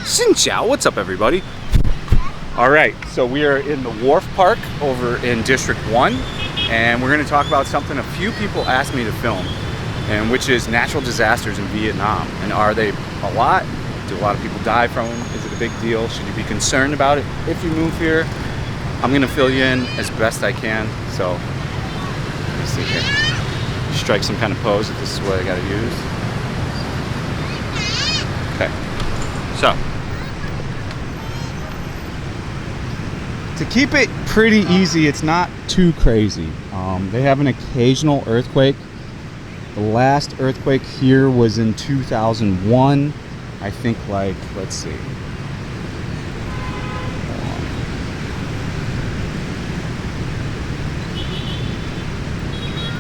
Xin chao, what's up everybody? Alright, so we are in the Wharf Park over in District 1, and we're going to talk about something a few people asked me to film, and which is natural disasters in Vietnam. And are they a lot? Do a lot of people die from them? Is it a big deal? Should you be concerned about it if you move here? I'm going to fill you in as best I can. So, let me see here. Strike some kind of pose if this is what I got to use. Okay, so to keep it pretty easy, it's not too crazy. They have an occasional earthquake. The last earthquake here was in 2001. I think, like, let's see.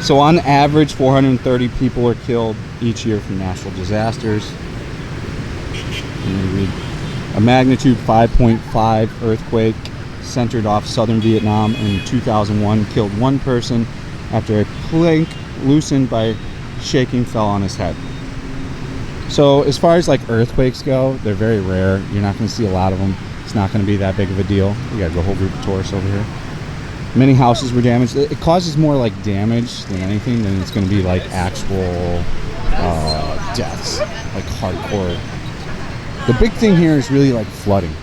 So on average, 430 people are killed each year from natural disasters. And a magnitude 5.5 earthquake centered off southern Vietnam in 2001 killed one person after a plank loosened by shaking fell on his head. So as far as like earthquakes go, they're very rare. You're not going to see a lot of them. It's not going to be that big of a deal. We got a whole group of tourists over here. Many houses were damaged. It causes more like damage than anything, than it's going to be like actual deaths, like hardcore. The big thing here is really like flooding.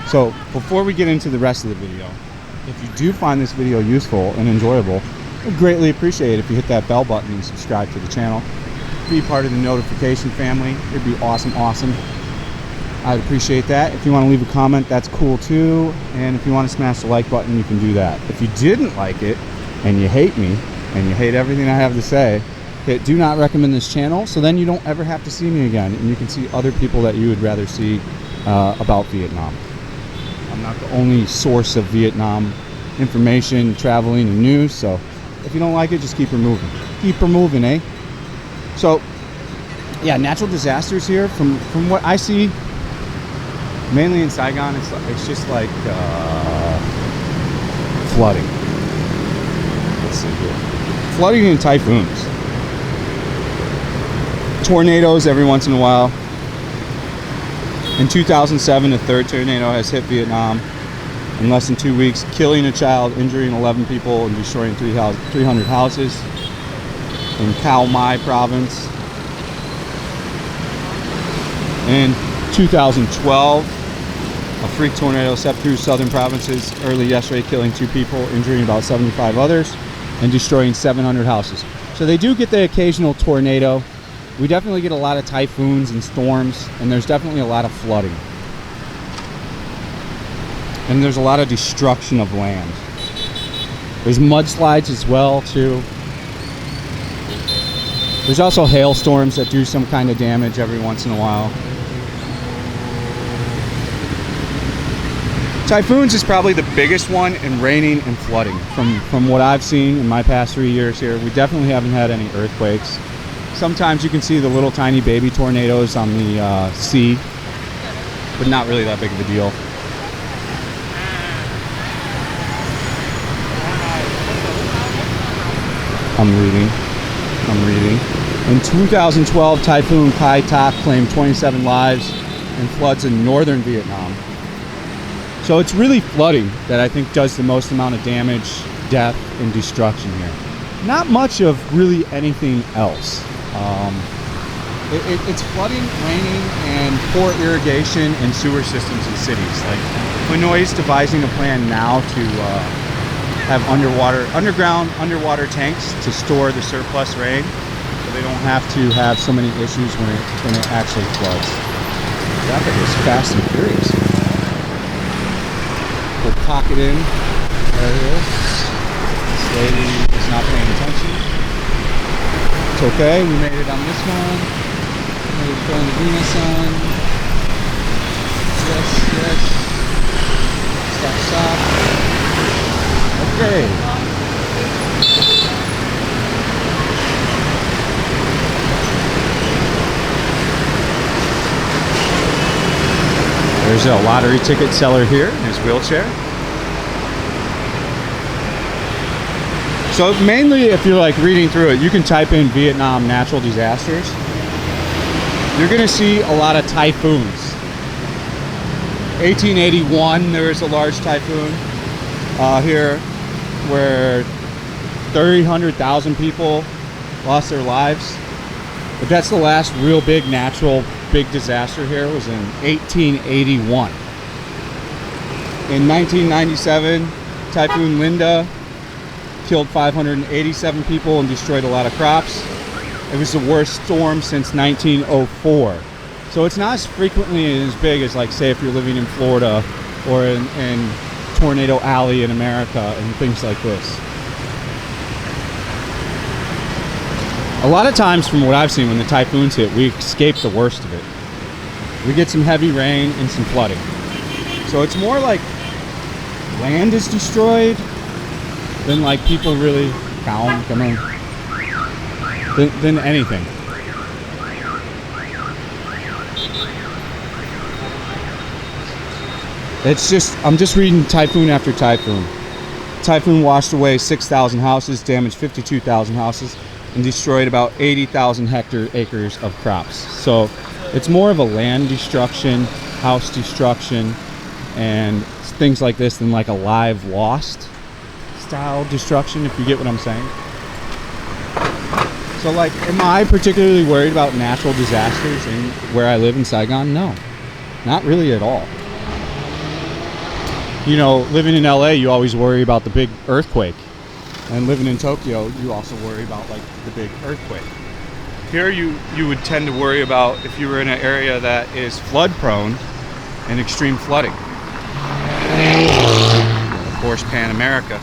So before we get into the rest of the video, if you do find this video useful and enjoyable, I'd greatly appreciate it if you hit that bell button and subscribe to the channel. Be part of the notification family. It'd be awesome. I'd appreciate that. If you want to leave a comment, that's cool too. And if you want to smash the like button, you can do that. If you didn't like it and you hate me and you hate everything I have to say, hit do not recommend this channel, so then you don't ever have to see me again and you can see other people that you would rather see about Vietnam. I'm not the only source of Vietnam information, traveling, and news, so if you don't like it, just keep her moving. Keep her moving, eh? So, yeah, natural disasters here, from what I see, mainly in Saigon, it's just like flooding. Let's see here. Flooding and typhoons. Tornadoes every once in a while. In 2007, a third tornado has hit Vietnam in less than 2 weeks, killing a child, injuring 11 people, and destroying 300 houses in Khao Mai province. In 2012, a freak tornado swept through southern provinces early yesterday, killing 2 people, injuring about 75 others, and destroying 700 houses. So they do get the occasional tornado. We definitely get a lot of typhoons and storms, and there's definitely a lot of flooding. And there's a lot of destruction of land. There's mudslides as well, too. There's also hailstorms that do some kind of damage every once in a while. Typhoons is probably the biggest one in raining and flooding. From what I've seen in my past 3 years here, we definitely haven't had any earthquakes. Sometimes you can see the little tiny baby tornadoes on the sea, but not really that big of a deal. I'm reading. In 2012, Typhoon Kai Tak claimed 27 lives and floods in northern Vietnam. So it's really flooding that I think does the most amount of damage, death, and destruction here. Not much of really anything else. It's flooding, raining, and poor irrigation and sewer systems in cities. Like Hanoi's devising a plan now to have underground underwater tanks to store the surplus rain, so they don't have to have so many issues when it actually floods. Traffic is fast and furious. We'll pocket in. There it is. This lady is not paying attention. It's okay, we made it on this one. We're going to Venus on. Yes. Stop. Okay. There's a lottery ticket seller here in his wheelchair. So mainly, if you're like reading through it, you can type in Vietnam natural disasters. You're gonna see a lot of typhoons. 1881, there was a large typhoon here where 300,000 people lost their lives. But that's the last real big natural big disaster here, was in 1881. In 1997, Typhoon Linda killed 587 people and destroyed a lot of crops. It was the worst storm since 1904. So it's not as frequently as big as, like, say, if you're living in Florida or in Tornado Alley in America and things like this. A lot of times, from what I've seen, when the typhoons hit, we escape the worst of it. We get some heavy rain and some flooding. So it's more like land is destroyed than, like, people really than anything. It's just, I'm just reading typhoon after typhoon. Typhoon washed away 6,000 houses, damaged 52,000 houses, and destroyed about 80,000 acres of crops. So it's more of a land destruction, house destruction, and things like this than like a live lost style destruction, if you get what I'm saying. So, like, am I particularly worried about natural disasters in where I live in Saigon? No, not really at all. You know, living in LA, you always worry about the big earthquake. And living in Tokyo, you also worry about, like, the big earthquake. Here you would tend to worry about if you were in an area that is flood prone and extreme flooding. Of course, Pan America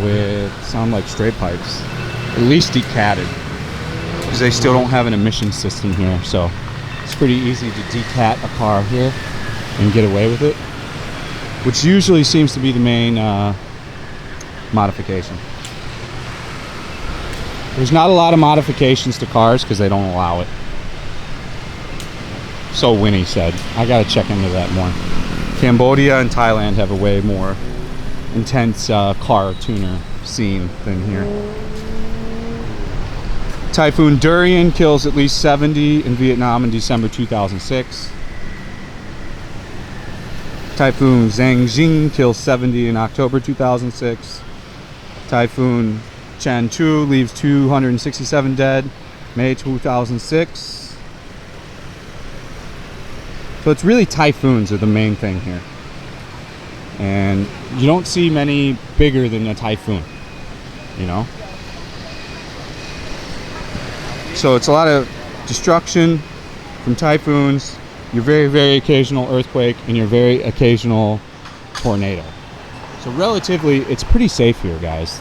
with sound like straight pipes, at least decatted, because they still don't have an emission system here. So it's pretty easy to decat a car here and get away with it, which usually seems to be the main modification. There's not a lot of modifications to cars because they don't allow it. So Winnie said. I gotta check into that more. Cambodia and Thailand have a way more intense car tuner scene than here. Typhoon Durian kills at least 70 in Vietnam in December 2006. Typhoon Zhangxing kills 70 in October 2006. Typhoon Chanchu leaves 267 dead, May 2006. So it's really typhoons are the main thing here. And you don't see many bigger than a typhoon, you know? So it's a lot of destruction from typhoons, your very, very occasional earthquake, and your very occasional tornado. So relatively, it's pretty safe here, guys.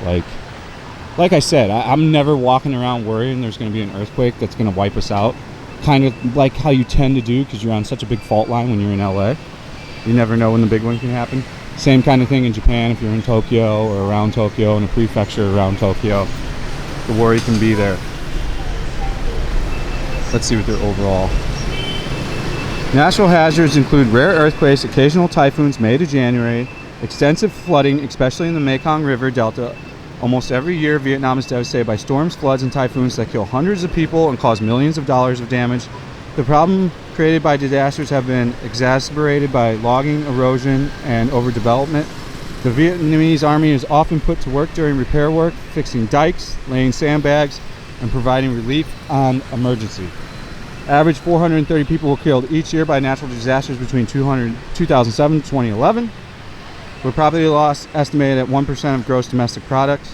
Like I said, I'm never walking around worrying there's going to be an earthquake that's going to wipe us out. Kind of like how you tend to do because you're on such a big fault line when you're in LA. You never know when the big one can happen. Same kind of thing in Japan if you're in Tokyo or around Tokyo, in a prefecture around Tokyo. The worry can be there. Let's see what their overall. Natural hazards include rare earthquakes, occasional typhoons May to January, extensive flooding, especially in the Mekong River Delta. Almost every year, Vietnam is devastated by storms, floods, and typhoons that kill hundreds of people and cause millions of dollars of damage. The problem created by disasters have been exacerbated by logging, erosion, and overdevelopment. The Vietnamese army is often put to work during repair work, fixing dikes, laying sandbags, and providing relief on emergency. Average 430 people were killed each year by natural disasters between 2007 and 2011. With property loss estimated at 1% of gross domestic product.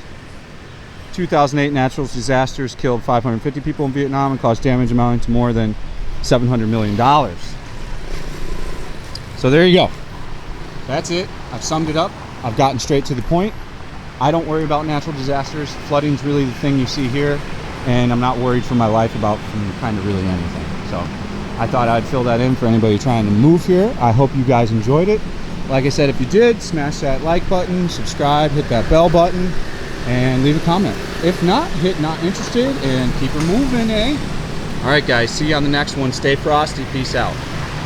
2008 natural disasters killed 550 people in Vietnam and caused damage amounting to more than $700 million. So there you go. That's it. I've summed it up. I've gotten straight to the point. I don't worry about natural disasters. Flooding's really the thing you see here, and I'm not worried for my life about kind of really anything. So I thought I'd fill that in for anybody trying to move here. I hope you guys enjoyed it. Like I said, if you did, smash that like button, subscribe, hit that bell button, and leave a comment. If not, hit not interested and keep it moving, eh? All right, guys, see you on the next one. Stay frosty. Peace out.